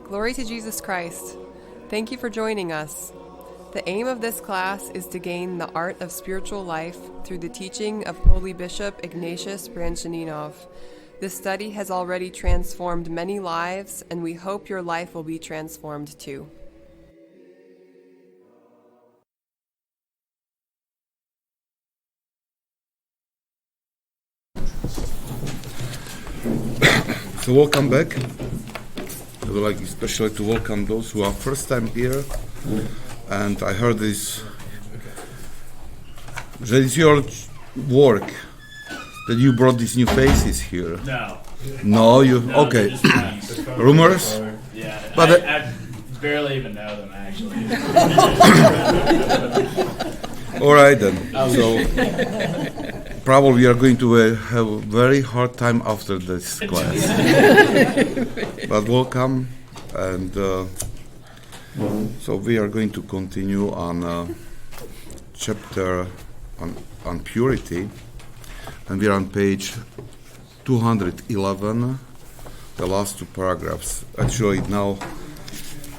Glory to Jesus Christ. Thank you for joining us. The aim of this class is to gain the art of spiritual life through the teaching of Holy Bishop Ignatius Brianchaninov. This study has already transformed many lives, and we hope your life will be transformed too. So welcome back. I would like especially to welcome those who are first time here. And I heard this, that is your work, that you brought these new faces here. No. No, you, No, okay. they're just friends. Rumors? Yeah, But I barely even know them, actually. All right then. So probably we are going to have a very hard time after this class. But welcome, and so we are going to continue on chapter on purity, and we are on page 211, the last two paragraphs. Actually, now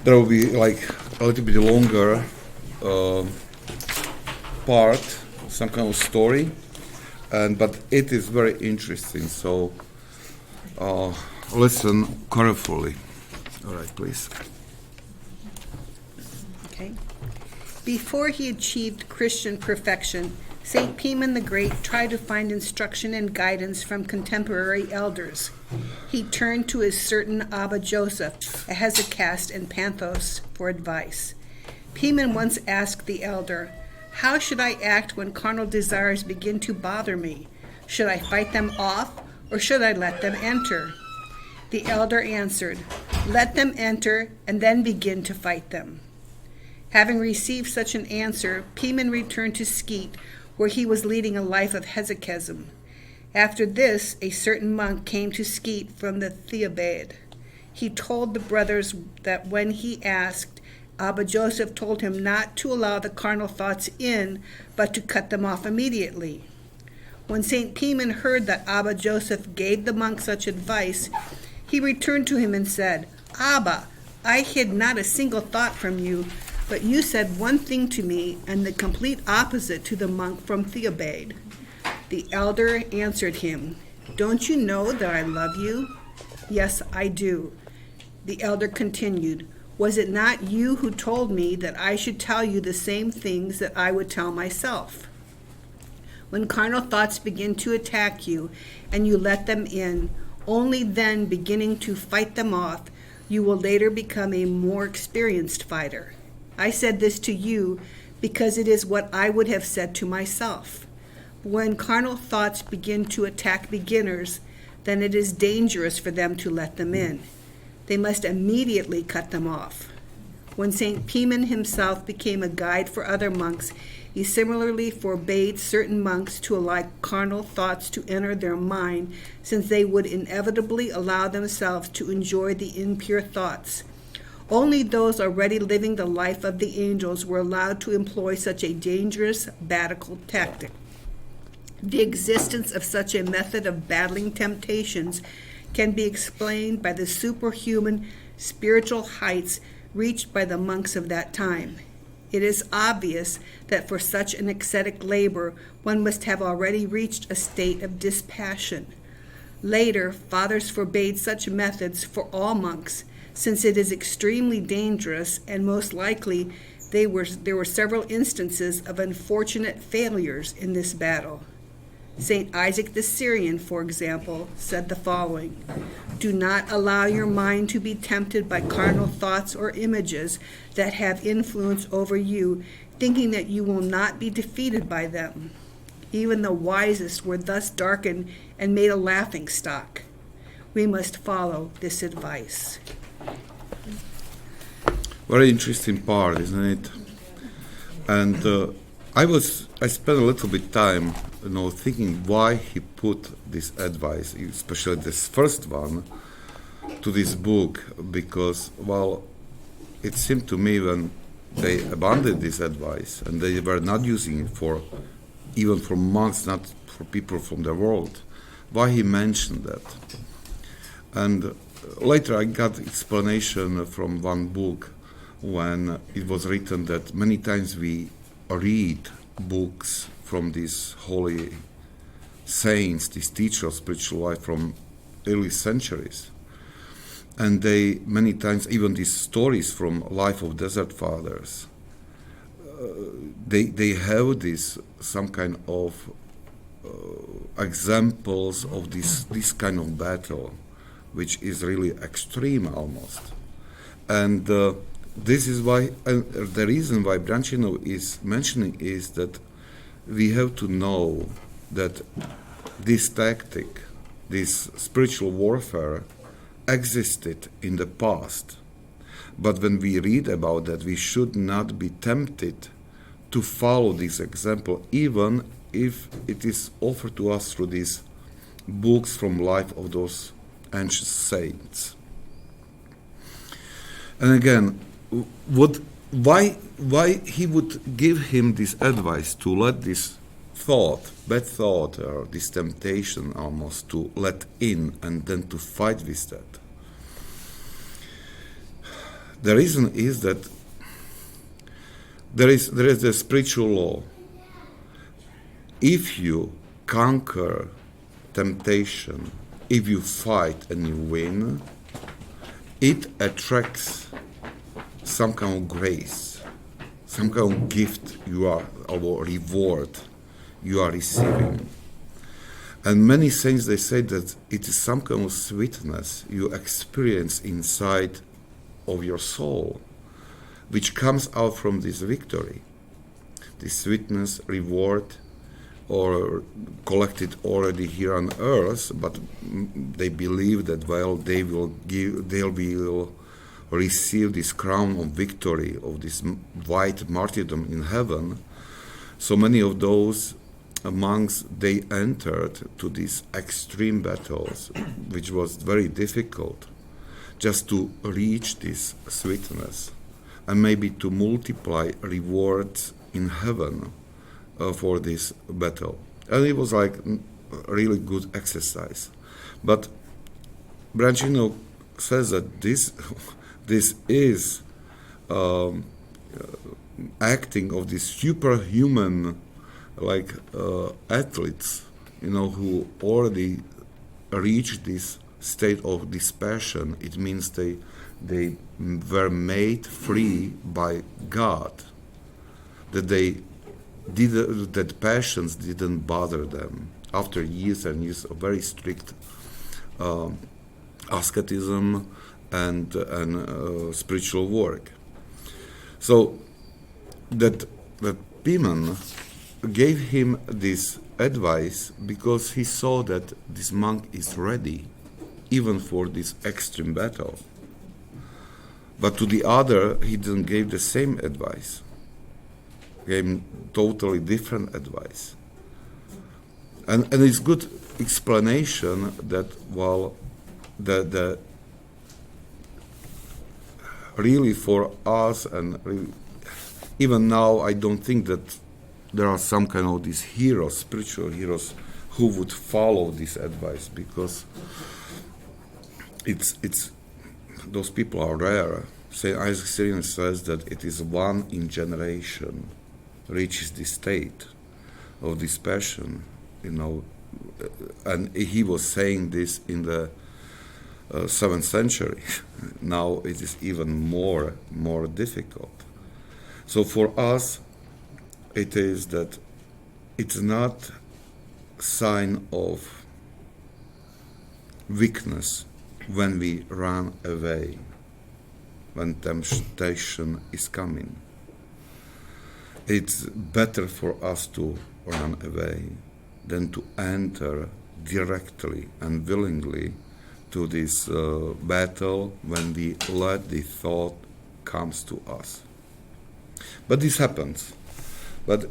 there will be like a little bit longer part, some kind of story, but it is very interesting. So listen carefully. All right, please. Okay. Before he achieved Christian perfection, St. Piman the Great tried to find instruction and guidance from contemporary elders. He turned to his certain Abba Joseph, a Hesychast in Panthos, for advice. Piman once asked the elder, "How should I act when carnal desires begin to bother me? Should I fight them off, or should I let them enter?" The elder answered, "Let them enter, and then begin to fight them." Having received such an answer, Piman returned to Skete, where he was leading a life of hesychasm. After this, a certain monk came to Skete from the Thebaid. He told the brothers that when he asked, Abba Joseph told him not to allow the carnal thoughts in, but to cut them off immediately. When St. Piman heard that Abba Joseph gave the monk such advice, he returned to him and said, "Abba, I hid not a single thought from you, but you said one thing to me, and the complete opposite to the monk from Thebaid." The elder answered him, "Don't you know that I love you?" "Yes, I do." The elder continued, "Was it not you who told me that I should tell you the same things that I would tell myself? When carnal thoughts begin to attack you, and you let them in, only then beginning to fight them off, you will later become a more experienced fighter. I said this to you because it is what I would have said to myself. When carnal thoughts begin to attack beginners, then it is dangerous for them to let them in. They must immediately cut them off." When St. Piman himself became a guide for other monks, he similarly forbade certain monks to allow carnal thoughts to enter their mind, since they would inevitably allow themselves to enjoy the impure thoughts. Only those already living the life of the angels were allowed to employ such a dangerous battle tactic. The existence of such a method of battling temptations can be explained by the superhuman spiritual heights reached by the monks of that time. It is obvious that for such an ascetic labor, one must have already reached a state of dispassion. Later, fathers forbade such methods for all monks, since it is extremely dangerous, and most likely there were several instances of unfortunate failures in this battle. St. Isaac the Syrian, for example, said the following: "Do not allow your mind to be tempted by carnal thoughts or images that have influence over you, thinking that you will not be defeated by them." Even the wisest were thus darkened and made a laughing stock. We must follow this advice. Very interesting part, isn't it? And I spent a little bit time, thinking why he put this advice, especially this first one, to this book, because, well, it seemed to me when they abandoned this advice and they were not using it even for monks, not for people from the world, why he mentioned that. And later I got explanation from one book when it was written that many times we read books from these holy saints, these teachers of spiritual life from early centuries. And they, many times, even these stories from life of desert fathers, they have this, some kind of examples of this kind of battle, which is really extreme almost. And this is why, the reason why Brianchanov is mentioning is that we have to know that this tactic, this spiritual warfare, existed in the past. But when we read about that, we should not be tempted to follow this example, even if it is offered to us through these books from life of those ancient saints. And again, why he would give him this advice to let this thought, bad thought, or this temptation almost to let in and then to fight with that? The reason is that there is a spiritual law. If you conquer temptation, if you fight and you win, it attracts some kind of grace, some kind of gift you are, or reward you are receiving. And many saints, they say that it is some kind of sweetness you experience inside of your soul, which comes out from this victory. This sweetness, reward, or collected already here on earth, but they believe that they will receive this crown of victory, of this white martyrdom in heaven. So many of those monks, they entered to these extreme battles, which was very difficult, just to reach this sweetness and maybe to multiply rewards in heaven for this battle. And it was like really good exercise. But Brianchanov says that this is acting of these superhuman athletes, who already reached this state of dispassion. It means they were made free by God, that passions didn't bother them after years and years of very strict asceticism and spiritual work. So that Pimen gave him this advice because he saw that this monk is ready even for this extreme battle. But to the other, he didn't give the same advice. He gave him totally different advice. And it's good explanation that, the really for us, and really, even now, I don't think that there are some kind of these heroes, spiritual heroes, who would follow this advice, because it's those people are rare. Saint Isaac Syrian says that it is one in generation reaches this state of this passion, and he was saying this in the 7th century. Now it is even more difficult. So for us, it is that it's not sign of weakness when we run away, when temptation is coming. It's better for us to run away than to enter directly and willingly to this battle when we let the thought comes to us. But this happens. But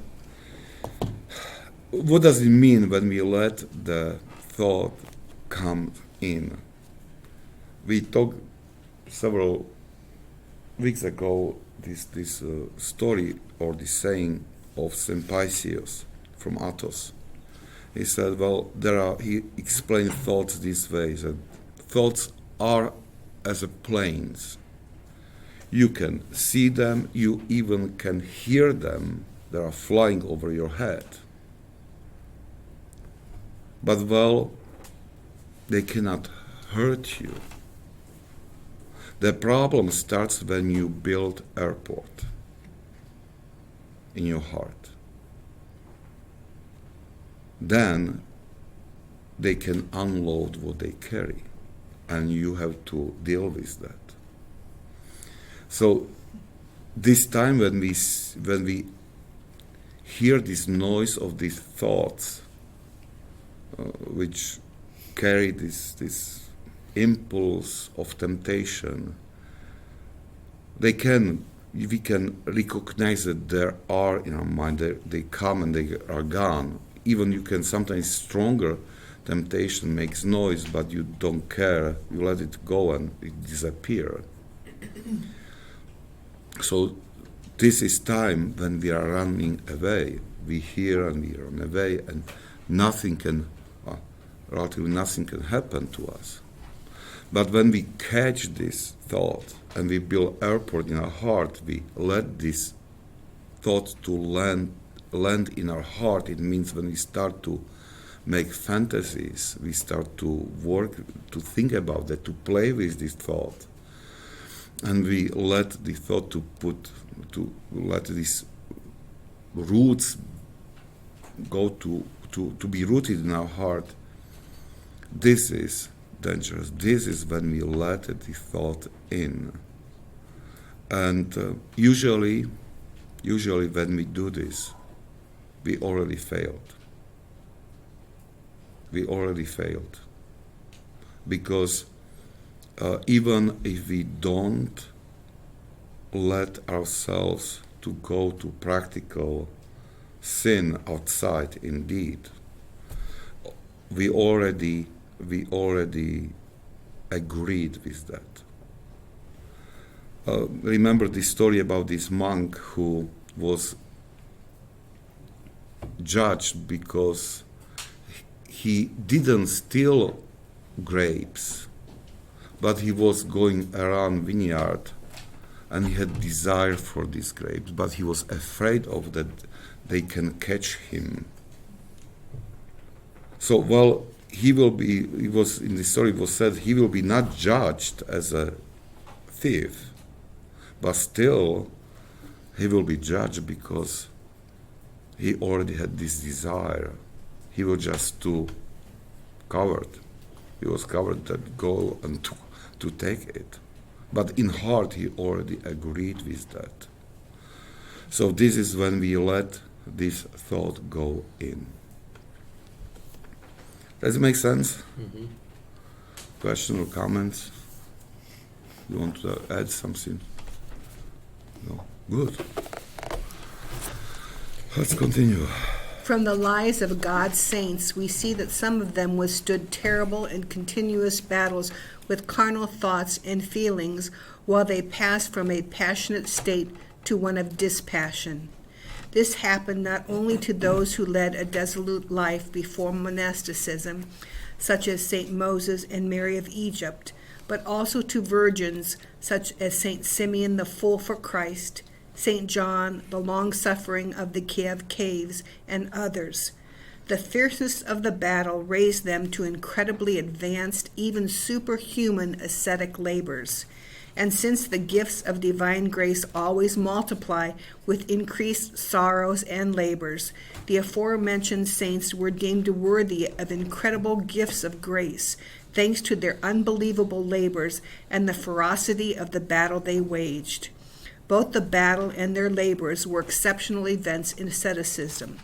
what does it mean when we let the thought come in? We talked several weeks ago this story or this saying of St. Paisios from Athos. He said, he explained thoughts this way, that thoughts are as a planes. You can see them, you even can hear them. They are flying over your head. But well, they cannot hurt you. The problem starts when you build airport in your heart. Then they can unload what they carry, and you have to deal with that. So this time when we hear this noise of these thoughts, which carry this impulse of temptation, we can recognize that there are in our mind. They come and they are gone. Even you can sometimes stronger temptation makes noise, but you don't care. You let it go and it disappears. So this is time when we are running away. We hear and we run away, and relatively nothing can happen to us. But when we catch this thought and we build airport in our heart, we let this thought to land in our heart. It means when we start to make fantasies, we start to work, to think about that, to play with this thought. And we let the thought let these roots go to be rooted in our heart. This is dangerous. This is when we let the thought in. And usually when we do this, we already failed. We already failed. Because even if we don't let ourselves to go to practical sin outside indeed, we already agreed with that. Remember this story about this monk who was judged because he didn't steal grapes, but he was going around vineyard and he had desire for these grapes, but he was afraid of that they can catch him. So, well, in the story it was said, he will be not judged as a thief, but still he will be judged because he already had this desire. He was just too covered. He was covered that go and to take it. But in heart he already agreed with that. So this is when we let this thought go in. Does it make sense? Mm-hmm. Question or comments? You want to add something? No? Good. Let's continue. From the lives of God's saints, we see that some of them withstood terrible and continuous battles with carnal thoughts and feelings while they passed from a passionate state to one of dispassion. This happened not only to those who led a dissolute life before monasticism, such as St. Moses and Mary of Egypt, but also to virgins such as St. Simeon the Fool for Christ, St. John, the long-suffering of the Kiev caves, and others. The fierceness of the battle raised them to incredibly advanced, even superhuman ascetic labors. And since the gifts of divine grace always multiply with increased sorrows and labors, the aforementioned saints were deemed worthy of incredible gifts of grace, thanks to their unbelievable labors and the ferocity of the battle they waged. Both the battle and their labors were exceptional events in asceticism.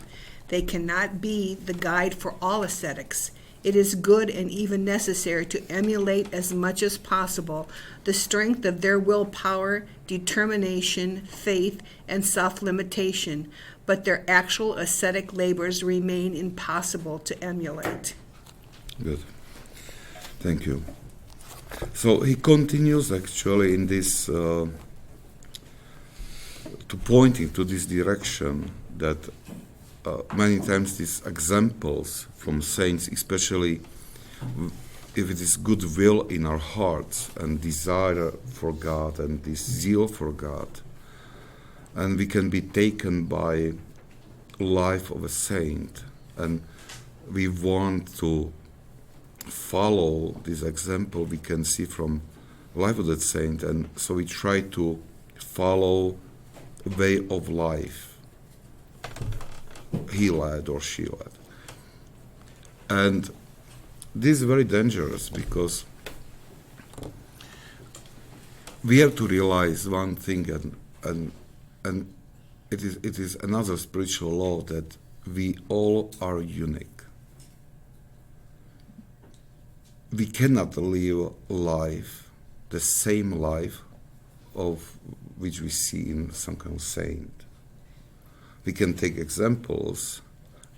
They cannot be the guide for all ascetics. It is good and even necessary to emulate as much as possible the strength of their willpower, determination, faith, and self-limitation, but their actual ascetic labors remain impossible to emulate. Good. Thank you. So he continues actually in this, to pointing to this direction that many times these examples from saints, especially if it is goodwill in our hearts and desire for God and this zeal for God, and we can be taken by life of a saint, and we want to follow this example we can see from life of that saint, and so we try to follow way of life he led or she led. And this is very dangerous, because we have to realize one thing, and it is another spiritual law, that we all are unique. We cannot live life, the same life of which we see in some kind of saint. We can take examples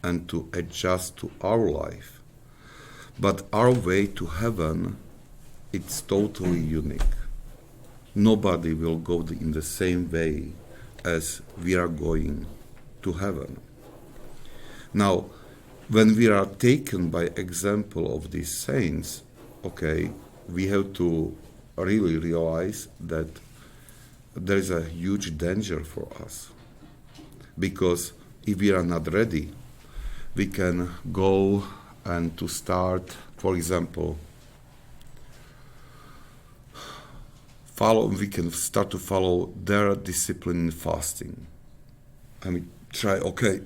and to adjust to our life, but our way to heaven, it's totally unique. Nobody will go in the same way as we are going to heaven. Now, when we are taken by example of these saints, okay, we have to really realize that there is a huge danger for us. Because if we are not ready, we can go and to start, for example, we can start to follow their discipline in fasting. And we try, okay,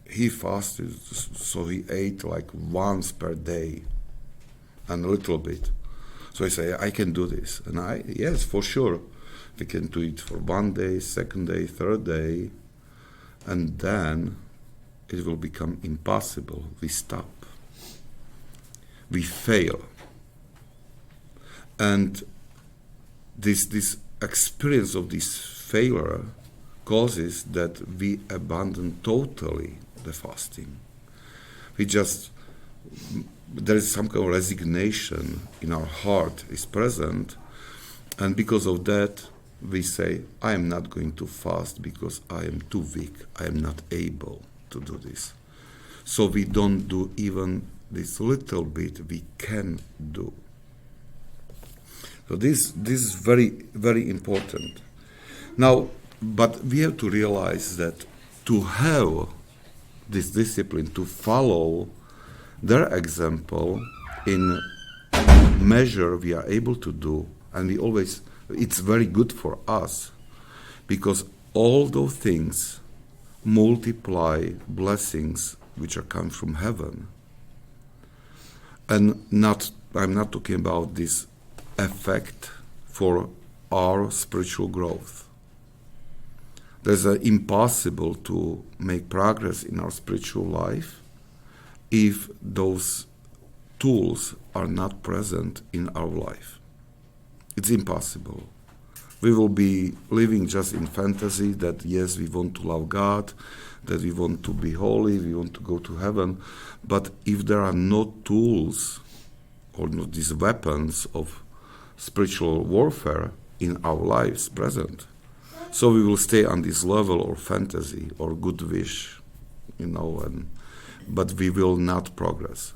he fasted, so he ate like once per day and a little bit. So I say, I can do this. And yes, for sure. We can do it for 1 day, 2nd day, 3rd day, and then it will become impossible. We stop. We fail. And this experience of this failure causes that we abandon totally the fasting. There is some kind of resignation in our heart is present, and because of that we say, I am not going to fast because I am too weak, I am not able to do this. So we don't do even this little bit we can do. So this is very, very important. Now, but we have to realize that to have this discipline, to follow their example in measure we are able to do, and it's very good for us, because all those things multiply blessings which are come from heaven. And I'm not talking about this effect for our spiritual growth. There's impossible to make progress in our spiritual life if those tools are not present in our life. It's impossible. We will be living just in fantasy that, yes, we want to love God, that we want to be holy, we want to go to heaven. But if there are no tools or not these weapons of spiritual warfare in our lives present, so we will stay on this level of fantasy or good wish, but we will not progress.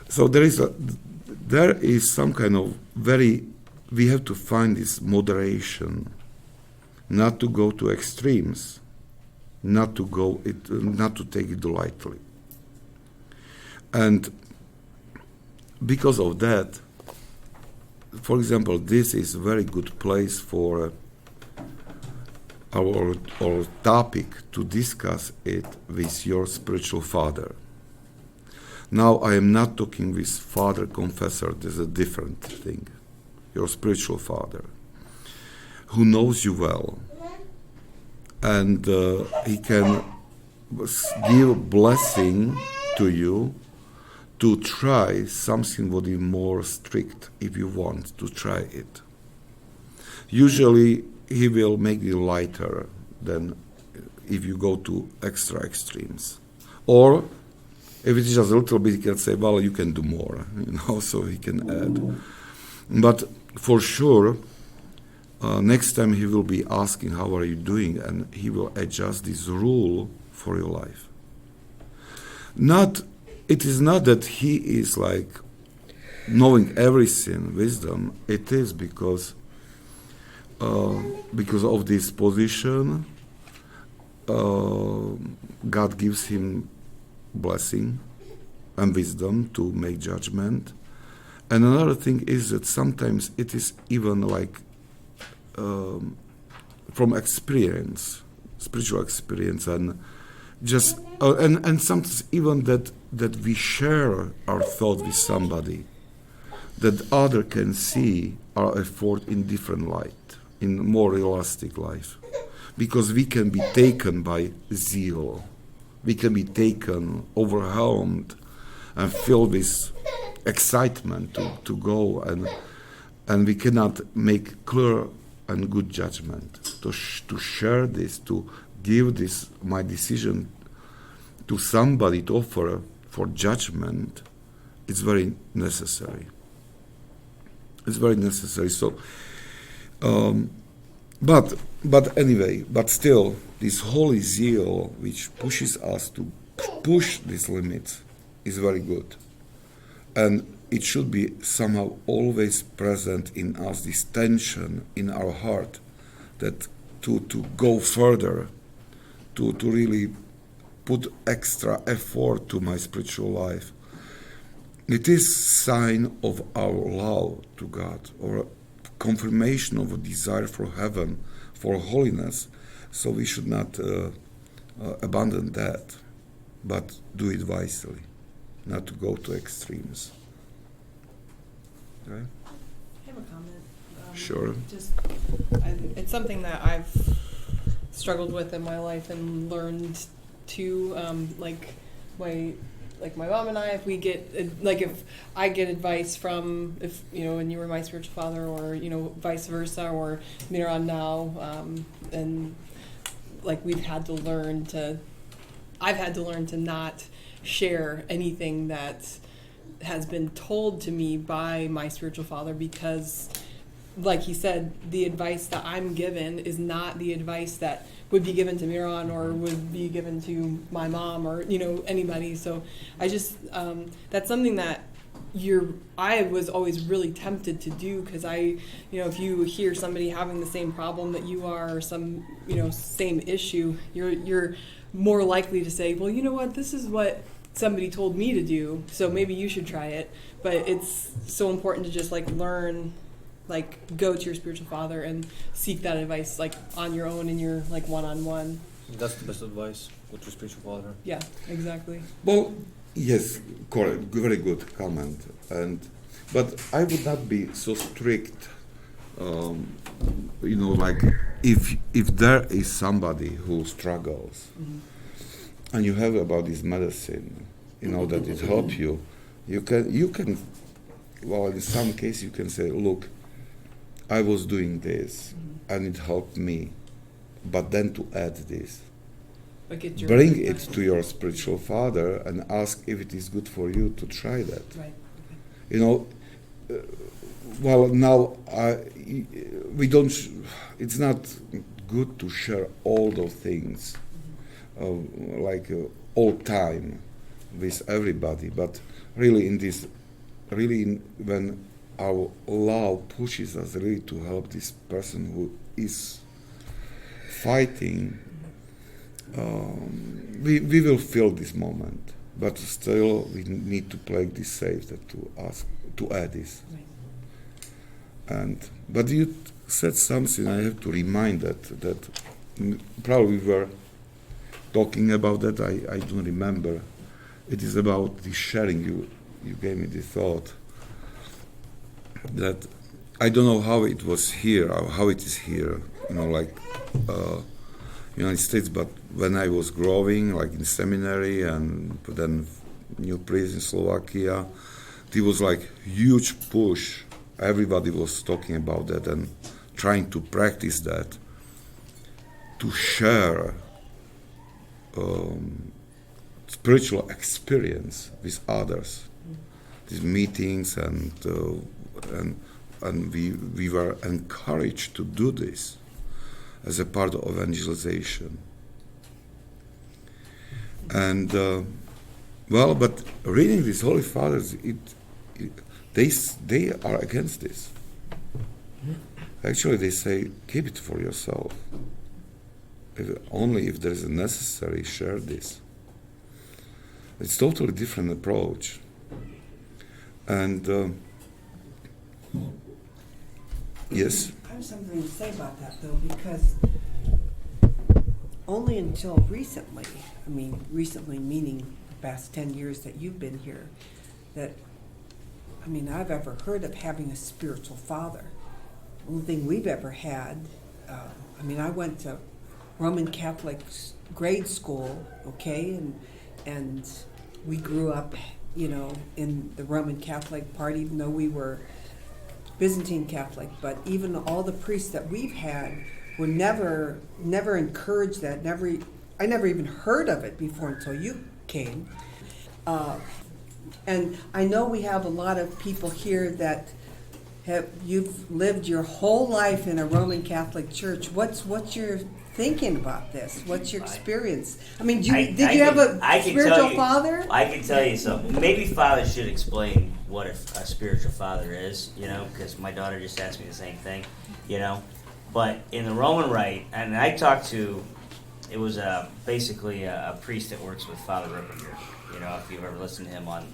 So there is some kind of we have to find this moderation, not to go to extremes, not to take it lightly. And because of that, for example, this is a very good place for our topic to discuss it with your spiritual father. Now, I am not talking with father confessor. There's a different thing. Your spiritual father, who knows you well, and he can give blessing to you to try something what is more strict if you want to try it. Usually, he will make you lighter than if you go to extra extremes. Or if it's just a little bit, he can say, well, you can do more, so he can add. But for sure, next time he will be asking, how are you doing? And he will adjust this rule for your life. Not it is not that he is like knowing everything, wisdom. It is because of this position, God gives him blessing and wisdom to make judgment. And another thing is that sometimes it is even like from experience, spiritual experience, and just and sometimes even that we share our thought with somebody, that other can see our effort in different light, in more realistic life, because we can be taken by zeal, we can be taken, overwhelmed, and filled with excitement to go, and we cannot make clear and good judgment. To share this, to give this my decision to somebody, to offer for judgment, it's very necessary. It's very necessary. So, but anyway, but still, this holy zeal which pushes us to push these limits is very good, and it should be somehow always present in us. This tension in our heart, that to go further, to really put extra effort to my spiritual life. It is sign of our love to God, or confirmation of a desire for heaven, for holiness. So we should not abandon that, but do it wisely, not to go to extremes. Okay? I have a comment. Sure. It's something that I've struggled with in my life and learned to, like my mom and I, if we get, if I get advice from, and you were my spiritual father, or, vice versa, or Miran now, and like I've had to learn to not share anything that has been told to me by my spiritual father, because like he said, the advice that I'm given is not the advice that would be given to Miran or would be given to my mom or anybody. So I just that's something that I was always really tempted to do, because if you hear somebody having the same problem that you are, or some same issue, you're more likely to say, well, you know what, this is what somebody told me to do, so maybe you should try it. But it's so important to just learn, go to your spiritual father and seek that advice on your own, in your one-on-one. That's the best advice, go to your spiritual father. Yeah, exactly. Well, yes, correct, very good comment. But I would not be so strict. If there is somebody who struggles, mm-hmm. and you have about this medicine, that it helps you, you can. Well, in some cases you can say, look, I was doing this, mm-hmm. and it helped me, but then to add this, bring it to your spiritual father and ask if it is good for you to try that. Right. Okay. Well, now we don't. It's not good to share all those things, mm-hmm. All time with everybody, but really when our love pushes us really to help this person who is fighting, we will feel this moment, but still we need to play this safe, that to add this. Right. But you said something I have to remind that probably we were talking about that. I don't remember. It is about the sharing. You gave me the thought that I don't know how it was here or how it is here, United States, but when I was growing, in seminary and then new priest in Slovakia, there was huge push. Everybody was talking about that and trying to practice that, to share spiritual experience with others. These meetings and we were encouraged to do this as a part of evangelization. And Well, but reading these Holy Fathers, they are against this. Actually, they say, keep it for yourself. Only if there is a necessary, share this. It's totally different approach. And yes? I have something to say about that, though, because only until recently, I mean, recently meaning the past 10 years that you've been here, that, I mean, I've ever heard of having a spiritual father. The only thing we've ever had, I mean, I went to Roman Catholic grade school, okay, and we grew up, you know, in the Roman Catholic part, even though we were Byzantine Catholic, but even all the priests that we've had were never encouraged that, I never even heard of it before until you came. And I know we have a lot of people here that you've lived your whole life in a Roman Catholic church. What's your thinking about this? What's your experience? I mean, did you have a spiritual father? I can tell you something. Maybe fathers should explain what a spiritual father is, you know, because my daughter just asked me the same thing, you know. But in the Roman Rite, and I talked to, it was basically a priest that works with Father Ripperger, you know, if you've ever listened to him on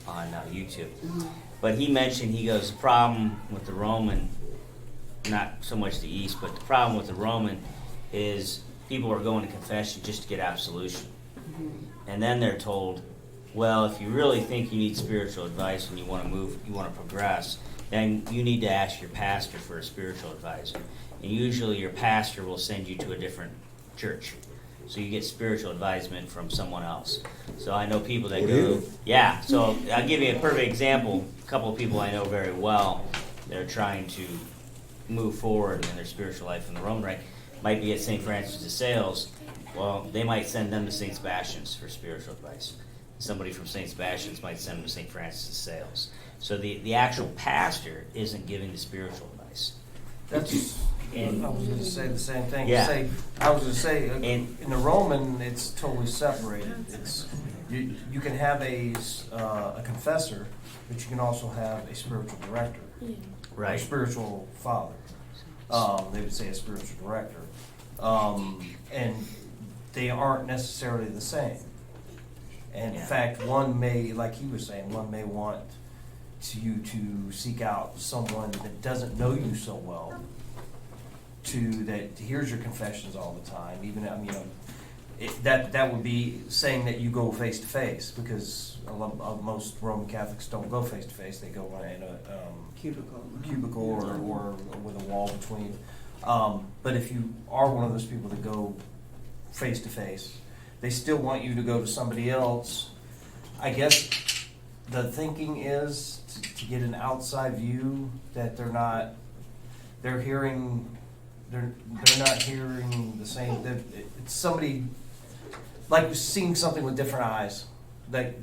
YouTube. Mm-hmm. But he mentioned, he goes, the problem with the Roman, not so much the East, but the problem with the Roman is people are going to confession just to get absolution. Mm-hmm. And then they're told, well, if you really think you need spiritual advice and you want to move, you want to progress, then you need to ask your pastor for a spiritual advisor. And usually your pastor will send you to a different church. So you get spiritual advisement from someone else. So I know people that go, yeah, so I'll give you a perfect example. A couple of people I know very well that are trying to move forward in their spiritual life in the Roman Rite might be at St. Francis de Sales. Well, they might send them to St. Sebastian's for spiritual advice. Somebody from St. Sebastian's might send them to St. Francis de Sales. So the actual pastor isn't giving the spiritual advice. I was going to say the same thing. Yeah. I was going to say, in the Roman, it's totally separated. It's you can have a confessor, but you can also have a spiritual director, Right. or spiritual father. They would say a spiritual director, and they aren't necessarily the same. And in fact, one may, like he was saying, one may want you to seek out someone that doesn't know you so well, that hears your confessions all the time. Even, I mean, that would be saying that you go face to face, because most Roman Catholics don't go face to face. They go in a cubicle or with a wall between. But if you are one of those people that go face to face, they still want you to go to somebody else. I guess the thinking is to get an outside view that they're not hearing the same. It's somebody like seeing something with different eyes. That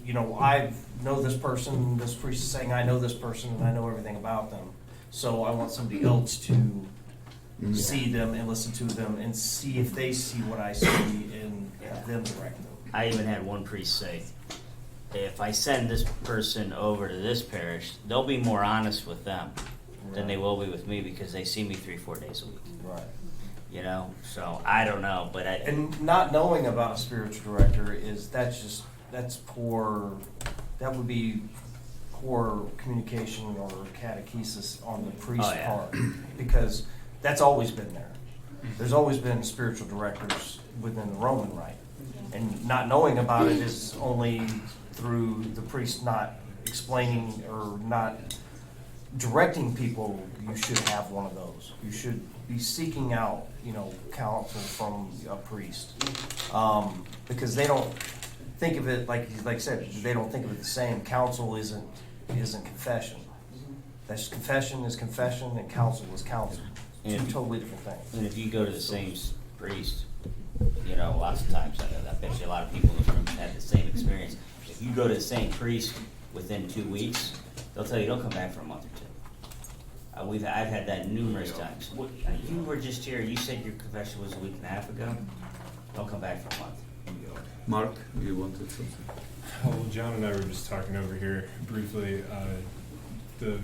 you know, I know this person. This priest is saying I know this person and I know everything about them. So I want somebody else to see them and listen to them and see if they see what I see and have them direct them. I even had one priest say, if I send this person over to this parish, they'll be more honest with them than they will be with me, because they see me 3-4 days a week. Right. You know, so I don't know, but And not knowing about a spiritual director that's poor. That would be poor communication or catechesis on the priest's part, because that's always been there. There's always been spiritual directors within the Roman Rite, and not knowing about it is only through the priest not explaining or not directing people. You should have one of those. You should be seeking out, you know, counsel from a priest, because they don't think of it like I said. They don't think of it the same. Counsel isn't confession. That's confession is confession, and counsel is counsel. Two totally different things. And if you go to the same priest, you know, lots of times, I bet you a lot of people in this room had the same experience. If you go to the same priest within 2 weeks, they'll tell you don't come back for a month or two. I've had that numerous times. You were just here. You said your confession was a week and a half ago. Don't come back for a month. Mark, you wanted something? Well, John and I were just talking over here briefly. The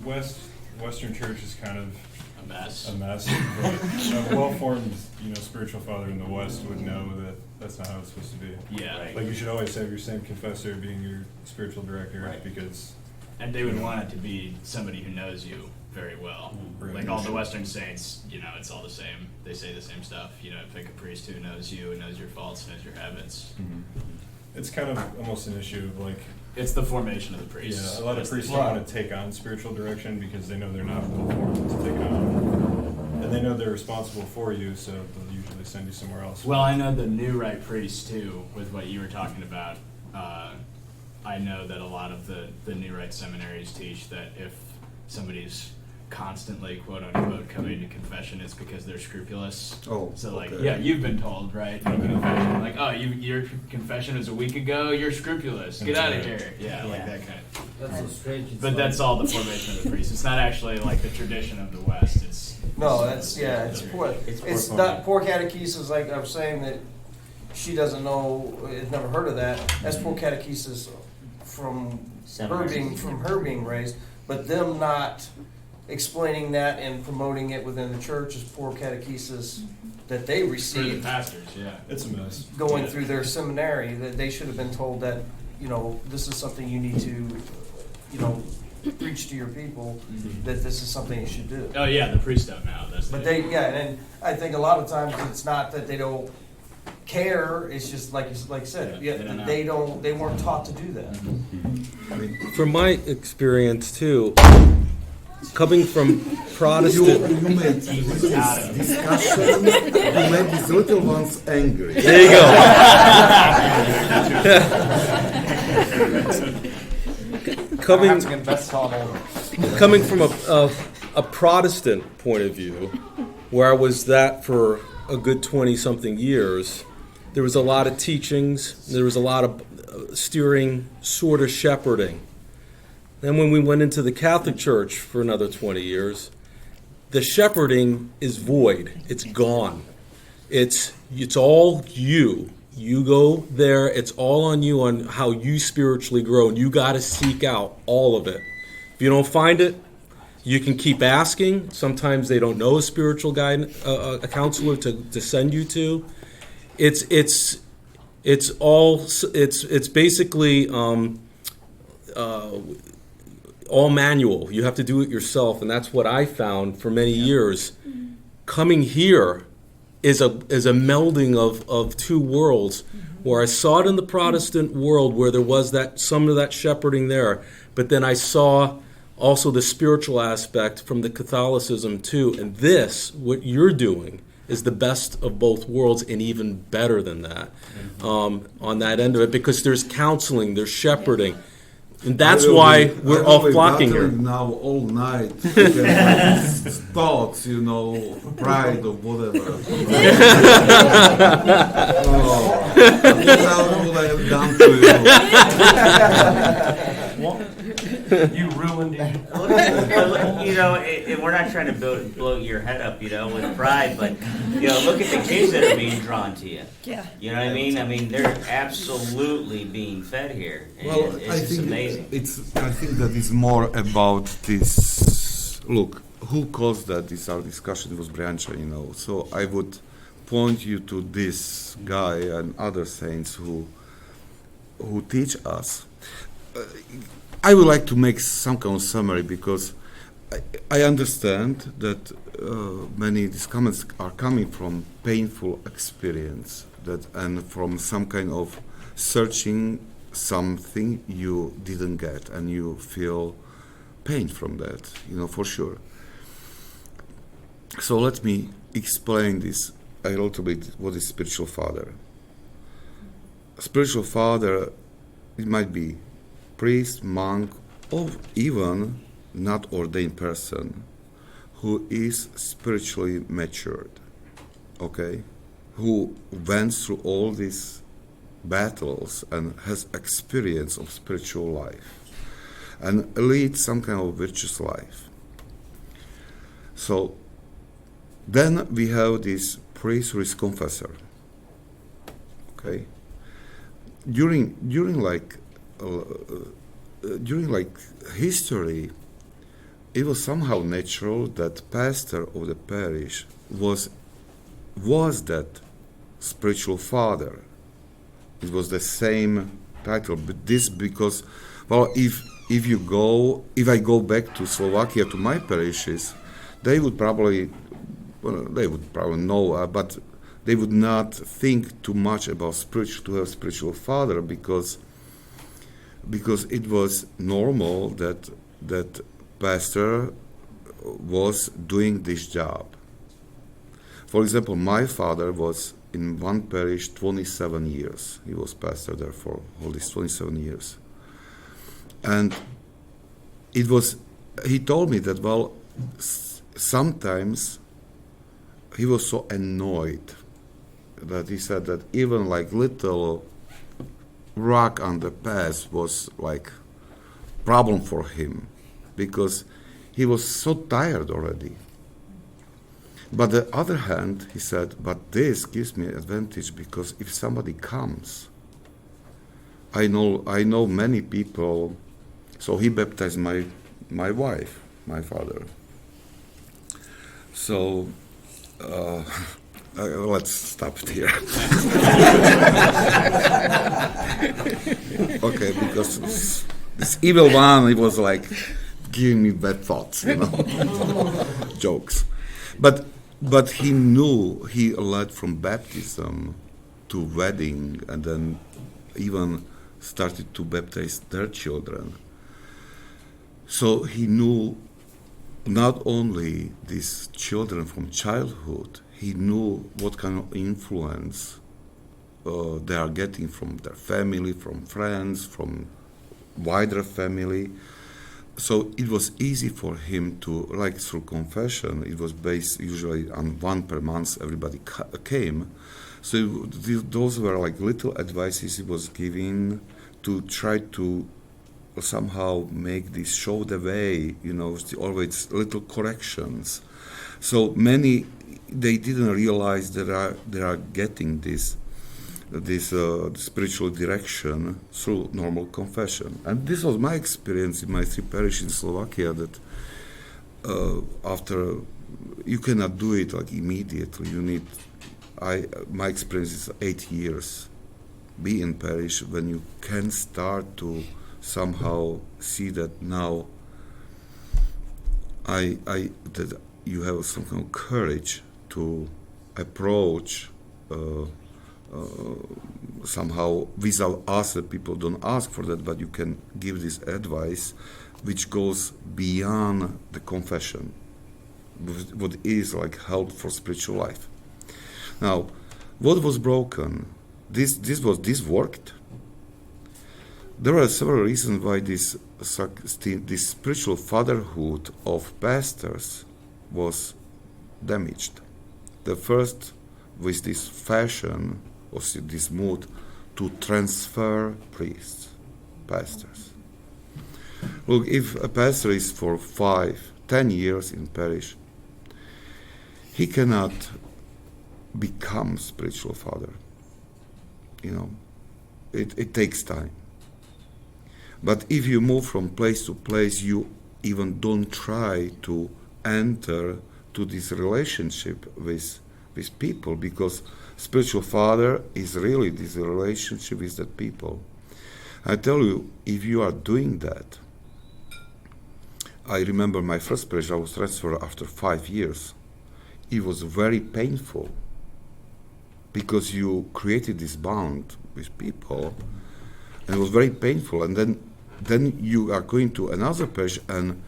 Western Church is kind of A mess. a mess, but a well-formed, spiritual father in the West would know that that's not how it's supposed to be. Yeah. Right. Like, you should always have your same confessor being your spiritual director, Right. because And they would want it to be somebody who knows you very well. Right. Like all the Western saints, it's all the same. They say the same stuff. Pick a priest who knows you and knows your faults, knows your habits. it's kind of almost an issue of like, It's the formation of the priest. yeah, a lot of That's the priests key. don't want to take on spiritual direction because they know they're not well-formed to take it on. And they know they're responsible for you, so they'll usually send you somewhere else. Well, I know the new right priests too, with what you were talking about. I know that a lot of the new right seminaries teach that if somebody's constantly, quote unquote, coming to confession, it's because they're scrupulous. Oh, So like, okay. yeah, you've been told, right? in confession, like, oh, your confession was a week ago. You're scrupulous. Get out of here. Yeah, like that kind of. That's so strange. It's But like- that's all the formation of the priest. It's not actually like the tradition of the West. It's it's poor. It's not poor catechesis, like I was saying, that she doesn't know, has never heard of that. That's poor catechesis from her being raised, but them not explaining that and promoting it within the church is poor catechesis that they for the received pastors. Yeah. It's a mess. going through their seminary, that they should have been told that, this is something you need to, preach to your people, that this is something you should do. Oh yeah, the priests don't know. That's But the, and I think a lot of times it's not that they don't care, it's just like you said, Yeah, they don't know. they weren't taught to do that. From my experience too, coming from You Protestant, made this discussion, you made these little ones angry. there you go. Coming from a Protestant point of view, where I was that for a good 20-something years, there was a lot of teachings, there was a lot of steering, sort of shepherding. Then when we went into the Catholic Church for another 20 years, the shepherding is void. It's gone. It's all you. You go there, it's all on you, on how you spiritually grow, and you got to seek out all of it. If you don't find it, you can keep asking. Sometimes they don't know a spiritual guide, a counselor to send you to. It's basically all manual. You have to do it yourself, and that's what I found for many years. Coming here is a melding of two worlds, where I saw it in the Protestant world, where there was some of that shepherding there, but then I saw also the spiritual aspect from the Catholicism too. And this, what you're doing, is the best of both worlds, and even better than that on that end of it, because there's counseling, there's shepherding. And that's why we're all flocking here. Now all night, because thoughts, pride or whatever. What I have done to you. You ruined it. We're not trying to blow your head up, with pride, but look at the kids that are being drawn to you. Yeah. You know what I mean? I mean, they're absolutely being fed here. And Well, it's I just think amazing. I think that it's more about this. Look, who caused that? Our discussion was Brianchaninov. So I would point you to this guy and other saints who teach us. I would like to make some kind of summary, because I understand that many of these comments are coming from painful experience, and from some kind of searching something you didn't get, and you feel pain from that, for sure. So let me explain this a little bit. What is spiritual father? A spiritual father, it might be priest, monk, or even not ordained person who is spiritually matured, okay? Who went through all these battles and has experience of spiritual life and leads some kind of virtuous life. So then we have this priest who is confessor, okay? during history, it was somehow natural that pastor of the parish was that spiritual father. It was the same title, but this because, well, if I go back to Slovakia to my parishes, they would probably know, but they would not think too much about to have spiritual father because it was normal that pastor was doing this job. For example, my father was in one parish 27 years. He was pastor there for all these 27 years. And he told me that, well, sometimes he was so annoyed that he said that even like little rock on the path was like problem for him because he was so tired already. But the other hand, he said, but this gives me advantage because if somebody comes, I know many people. So he baptized my wife, my father. So let's stop it here. Okay, because this evil one, he was like giving me bad thoughts, jokes. But he knew, he led from baptism to wedding and then even started to baptize their children. So he knew not only these children from childhood, he knew what kind of influence they are getting from their family, from friends, from wider family. So it was easy for him to, like through confession, it was based usually on one per month, everybody came. So those were like little advices he was giving to try to somehow make this show the way, always little corrections. So many, they didn't realize that they are getting this spiritual direction through normal confession. And this was my experience in my 3 parishes in Slovakia, that after, you cannot do it like immediately. My experience is 8 years. Be in parish when you can start to somehow see that now that you have some kind of courage to approach somehow without us, that people don't ask for that, but you can give this advice which goes beyond the confession, what is like help for spiritual life. Now, what was broken? This worked. There are several reasons why this spiritual fatherhood of pastors was damaged. The first, with this fashion, or this mood to transfer priests, pastors. Look, if a pastor is for 5-10 years in parish, he cannot become spiritual father. It takes time. But if you move from place to place, you even don't try to enter to this relationship with people, because spiritual father is really this relationship with that people. I tell you, if you are doing that, I remember my first parish, I was transferred after 5 years. It was very painful because you created this bond with people, and it was very painful. And then you are going to another parish and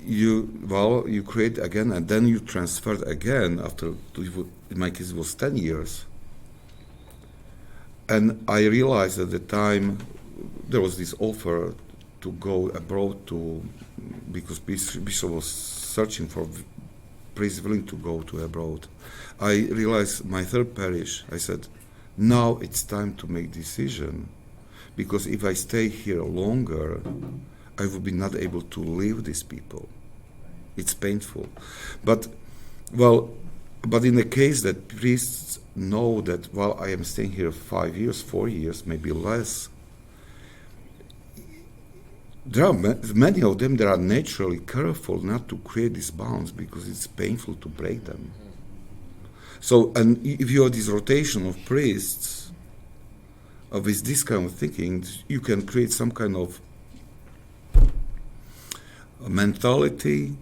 you create again, and then you transferred again after, in my case, it was 10 years. And I realized at the time there was this offer to go abroad because Bishop was searching for priests willing to go to abroad. I realized my 3rd parish, I said, now it's time to make decision, because if I stay here longer, I will be not able to leave these people. It's painful. But, but in the case that priests know that, well, I am staying here 5 years, 4 years, maybe less, there are many of them that are naturally careful not to create these bounds because it's painful to break them. So, and if you have this rotation of priests with this kind of thinking, you can create some kind of mentality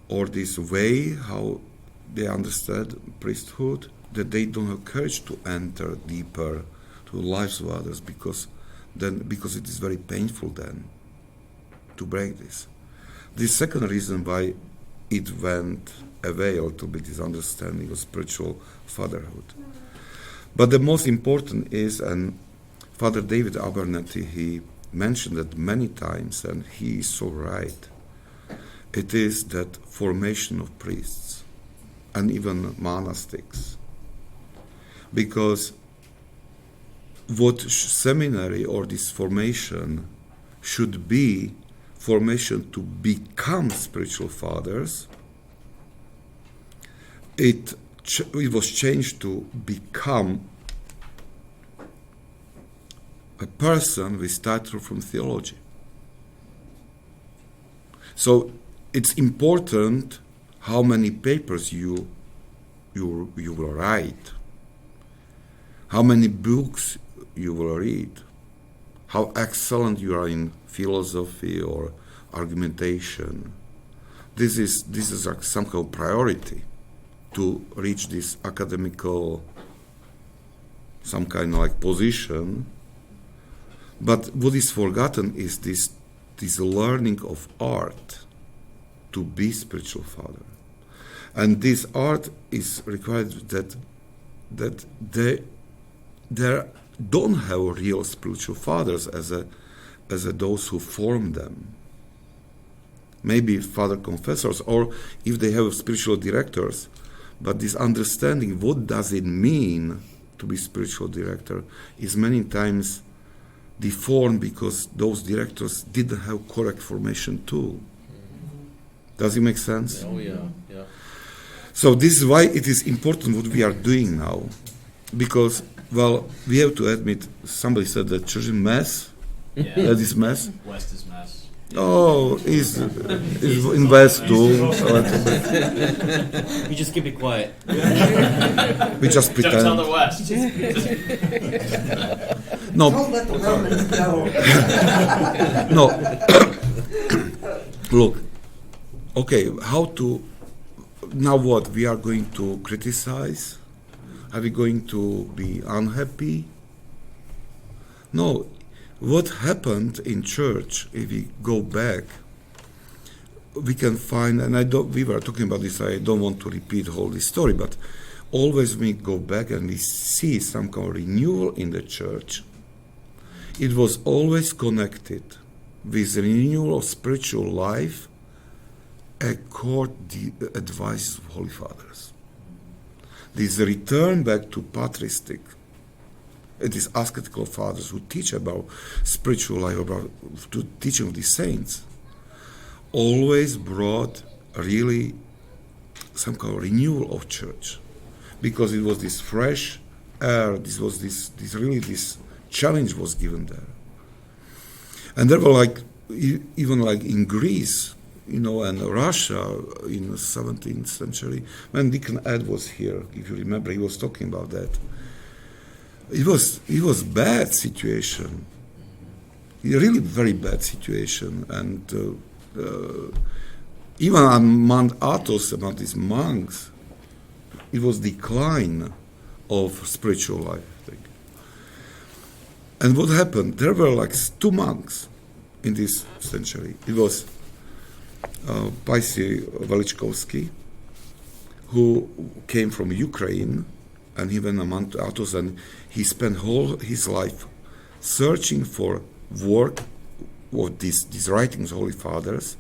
or this way how they understand priesthood, that they don't have courage to enter deeper to the lives of others because it is very painful then to break this. The second reason why it went away a little bit is understanding of spiritual fatherhood. But the most important is, and Father David Abernethy, he mentioned it many times, and he is so right, it is that formation of priests and even monastics. Because what seminary or this formation should be, formation to become spiritual fathers, it was changed to become a person with title from theology. So it's important how many papers you will write, how many books you will read, how excellent you are in philosophy or argumentation. This is some kind of priority to reach this academical, some kind of like position. But what is forgotten is this learning of art to be spiritual father. And this art is required that they don't have real spiritual fathers as those who form them. Maybe father confessors, or if they have spiritual directors, but this understanding what does it mean to be spiritual director is many times deformed because those directors didn't have correct formation too. Does it make sense? Oh yeah. So this is why it is important what we are doing now, because, well, we have to admit, somebody said that church is mess. Yeah. That is mess. West is mess. Oh, is in West too. You just keep it quiet. We just Don't tell the pretend. West. No, Don't let the Romans go. no. Look, okay, how to, now what, we are going to criticize? Are we going to be unhappy? No. What happened in church, if we go back, we can find, and we were talking about this, I don't want to repeat whole this story, but always we go back and we see some kind of renewal in the church. It was always connected with renewal of spiritual life according to the advice of Holy Fathers. This return back to patristic, it is ascetical fathers who teach about spiritual life, about the teaching of the saints, always brought really some kind of renewal of church, because it was this fresh air, this was this challenge was given there. And there were like, even like in Greece, and Russia in the 17th century, when Deacon Ed was here, if you remember, he was talking about that. It was bad situation, a really very bad situation, and even among Athos, among these monks, it was decline of spiritual life. I think. And what happened? There were like 2 monks in this century. It was Paisy Velichkovsky, who came from Ukraine, and he went among Athos, and he spent whole his life searching for work of these writings, Holy Fathers,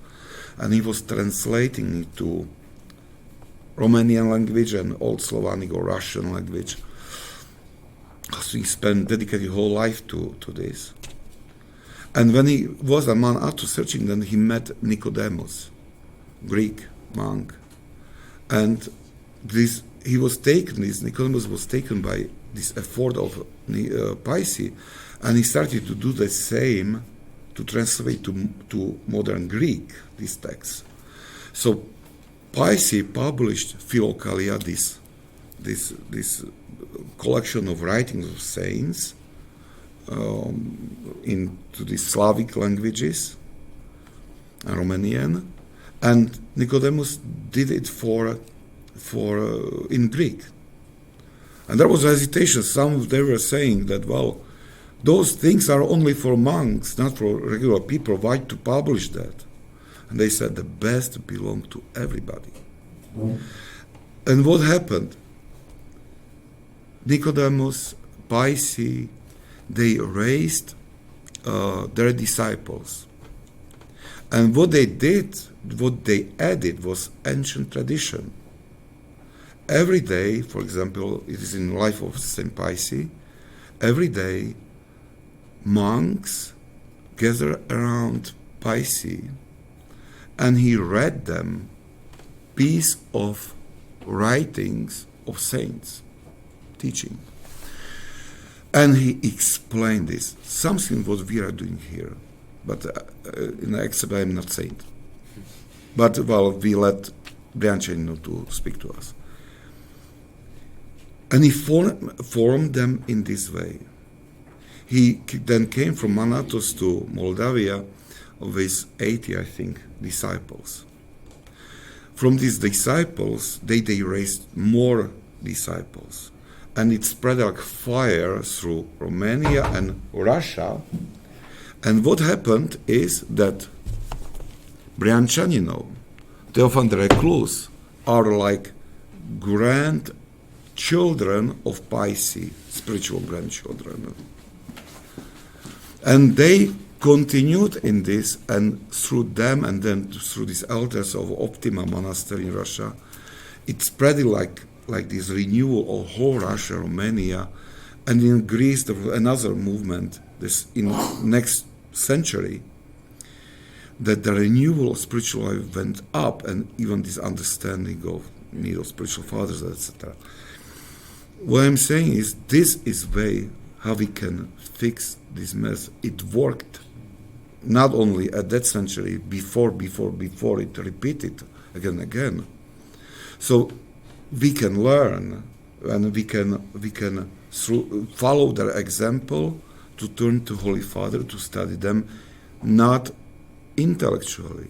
and he was translating it to Romanian language and Old Slavonic or Russian language. So he dedicated his whole life to this. And when he was among Athos searching, then he met Nicodemus, Greek monk, and Nicodemus was taken by this effort of Paisi, and he started to do the same, to translate to modern Greek these texts. So Paisi published Philokalia, this collection of writings of saints into the Slavic languages, Romanian, and Nicodemus did it for in Greek. And there was hesitation. They were saying that, well, those things are only for monks, not for regular people. Why to publish that? And they said the best belong to everybody. And what happened? Nicodemus, Paisi, they raised their disciples. And what they did, what they added was ancient tradition. Every day, for example, it is in the life of Saint Paisi, every day monks gather around Paisi and he read them piece of writings of saints, teaching. And he explained this, something what we are doing here. But in the except I am not saint. But, well, we let Brianchaninov to speak to us. And he formed them in this way. He then came from Manatos to Moldavia with 80, I think, disciples. From these disciples, they raised more disciples. And it spread like fire through Romania and Russia. And what happened is that Brianchaninov, Theophan the Recluse, are like grandchildren of Paisi, spiritual grandchildren. And they continued in this, and through them, and then through these elders of Optima Monastery in Russia, it spread like this renewal of whole Russia, Romania, and in Greece there was another movement this in next century, that the renewal of spiritual life went up, and even this understanding of need of spiritual fathers, etc. What I'm saying is, this is way how we can fix this mess. It worked not only at that century, before it repeated again and again. So we can learn, and we can follow their example, to turn to Holy Father, to study them, not intellectually,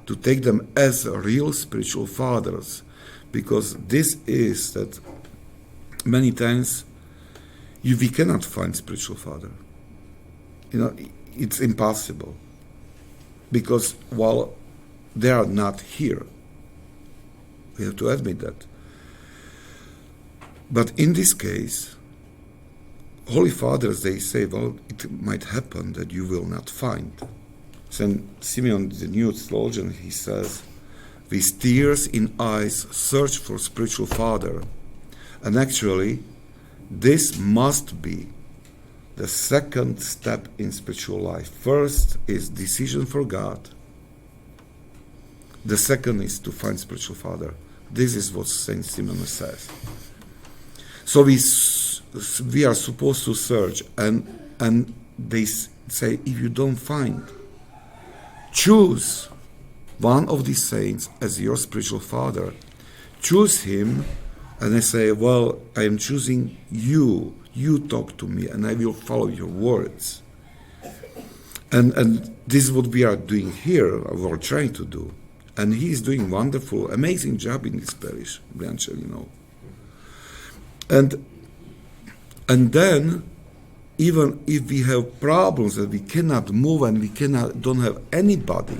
to take them as real spiritual fathers, because this is that many times we cannot find spiritual father. It's impossible, because while they are not here, we have to admit that. But in this case, Holy Fathers, they say, well, it might happen that you will not find. Saint Simeon, the new theologian, he says, with tears in eyes, search for spiritual father. And actually, this must be the second step in spiritual life. First is decision for God. The second is to find spiritual father. This is what Saint Simeon says. So we are supposed to search, and they say, if you don't find, choose one of these saints as your spiritual father. Choose him, and I say, well, I am choosing you. You talk to me, and I will follow your words. And this is what we are doing here, or trying to do. And he is doing wonderful, amazing job in this parish, Brianchaninov. And then, even if we have problems that we cannot move and we don't have anybody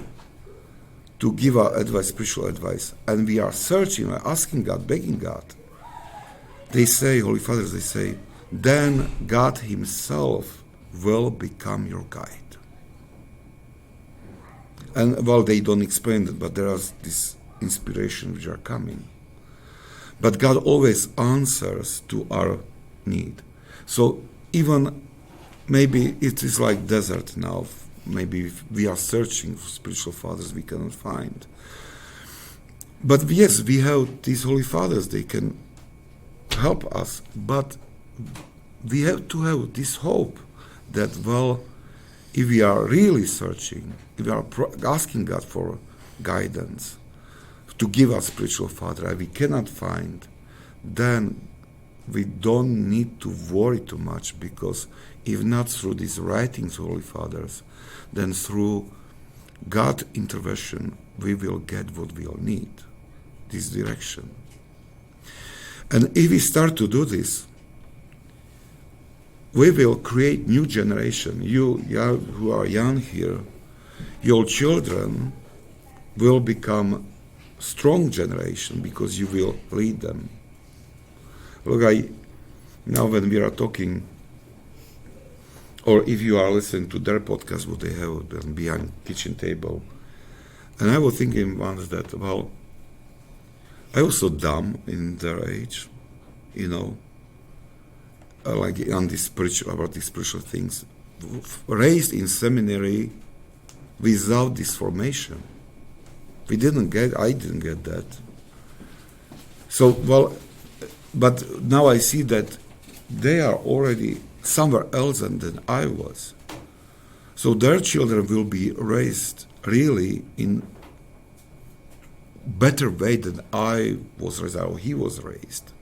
to give our advice, spiritual advice, and we are searching, asking God, begging God, they say, Holy Fathers, they say, then God himself will become your guide. And, well, they don't explain it, but there are these inspirations which are coming. But God always answers to our need. So even maybe it is like desert now. Maybe if we are searching for spiritual fathers we cannot find. But yes, we have these Holy Fathers, they can help us, but we have to have this hope that, well, if we are really searching, if we are asking God for guidance, to give us spiritual father, and we cannot find, then we don't need to worry too much, because if not through these writings, Holy Fathers, then through God intervention, we will get what we all need, this direction. And if we start to do this, we will create new generation. You who are young here, your children will become strong generation because you will lead them. Look, now when we are talking, or if you are listening to their podcast, what they have behind kitchen table, and I was thinking once that, well, I was so dumb in their age, like on this about these spiritual things, raised in seminary without this formation. I didn't get that. So, well, but now I see that they are already somewhere else than I was. So their children will be raised really in better way than I was raised, or he was raised,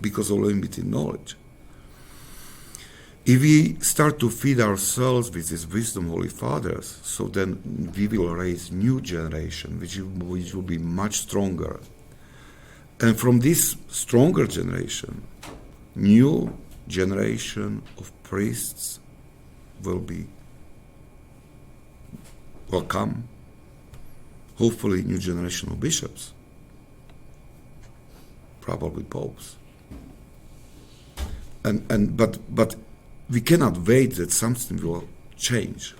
because of limited knowledge. If we start to feed ourselves with this wisdom, Holy Fathers, so then we will raise new generation, which will be much stronger. And from this stronger generation, new generation of priests will come. Hopefully, new generation of bishops, probably popes. But we cannot wait that something will change,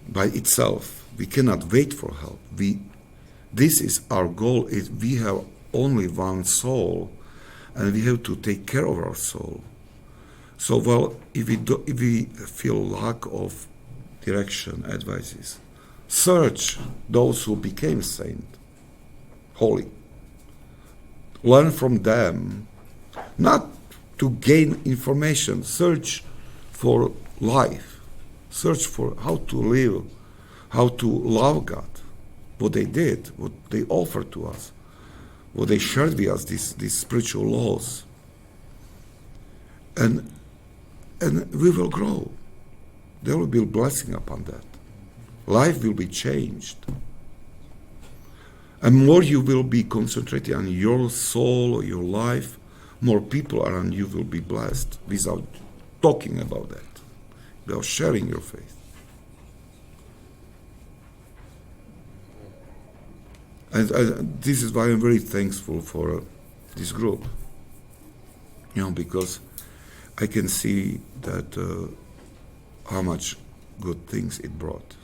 by itself. We cannot wait for help. This is our goal. We have only one soul, and we have to take care of our soul. So, well, if we feel lack of direction, advices, search those who became saint, holy. Learn from them, not to gain information. Search for life. Search for how to live, how to love God, what they did, what they offered to us, what they shared with us, these spiritual laws. And we will grow. There will be a blessing upon that. Life will be changed. And more you will be concentrated on your soul or your life, more people around you will be blessed without talking about that, without sharing your faith. And this is why I'm very thankful for this group, because I can see that how much good things it brought,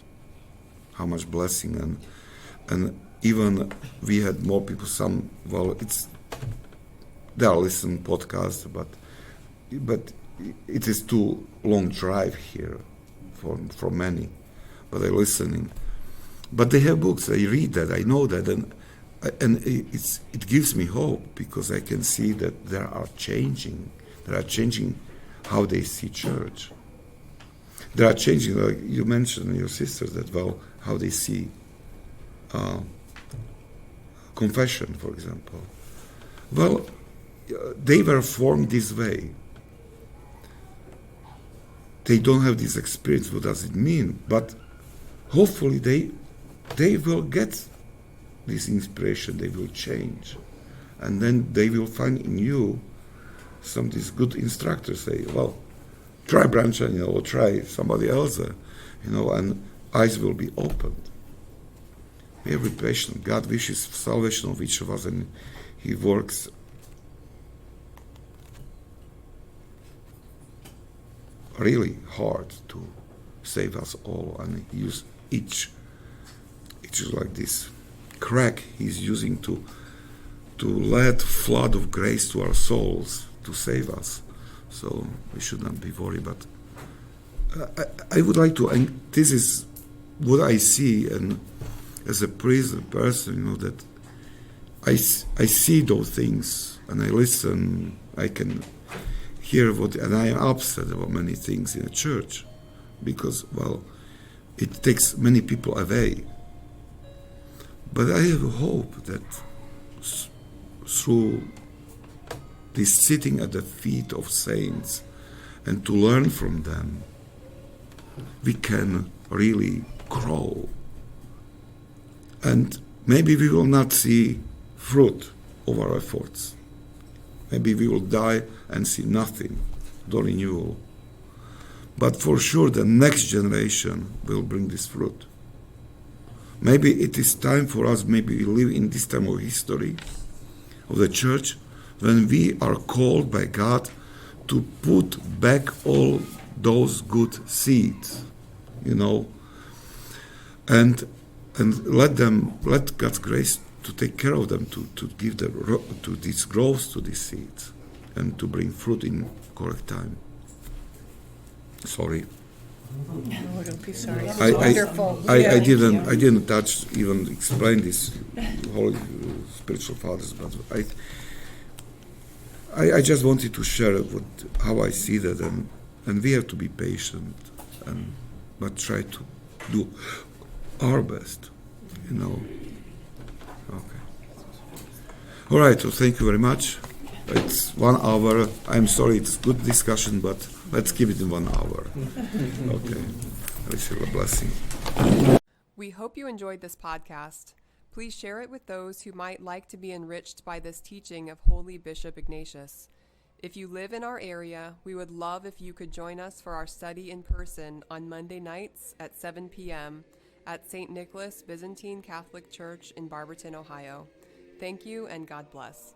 how much blessing, and even we had more people. They are listening podcasts, but it is too long drive here for many, but they're listening. But they have books. They read that. I know that, and it gives me hope, because I can see that they are changing. They are changing how they see church. They are changing, like you mentioned, your sisters, that how they see confession, for example. Well, they were formed this way. They don't have this experience. What does it mean? But hopefully they will get this inspiration. They will change, and then they will find in you some these good instructors. Say, well, try Brianchaninov, or try somebody else, and eyes will be opened. We have to be patient. God wishes salvation of each of us, and He works really hard to save us all, and He uses each is like this crack He's using to let flood of grace to our souls to save us. So we should not be worried. But I would like to, and this is what I see, and as a priest, a person, that I see those things and I listen. I can hear and I am upset about many things in a church because, it takes many people away. But I have a hope that through this sitting at the feet of saints and to learn from them, we can really grow. And maybe we will not see fruit of our efforts. Maybe we will die and see nothing, no renewal. But for sure the next generation will bring this fruit. Maybe it is time for us, maybe we live in this time of history of the church when we are called by God to put back all those good seeds, and let God's grace to take care of them, to give to this growth to these seeds, and to bring fruit in correct time. Sorry. No, don't be sorry. It was I wonderful. I didn't even explain this holy spiritual fathers, but I just wanted to share how I see that, and we have to be patient, but try to do our best, Okay. All right. So thank you very much. It's 1 hour. I'm sorry, it's good discussion, but let's keep it in 1 hour. Okay. I receive a blessing. We hope you enjoyed this podcast. Please share it with those who might like to be enriched by this teaching of Holy Bishop Ignatius. If you live in our area, we would love if you could join us for our study in person on Monday nights at 7 p.m. at St. Nicholas Byzantine Catholic Church in Barberton, Ohio. Thank you and God bless.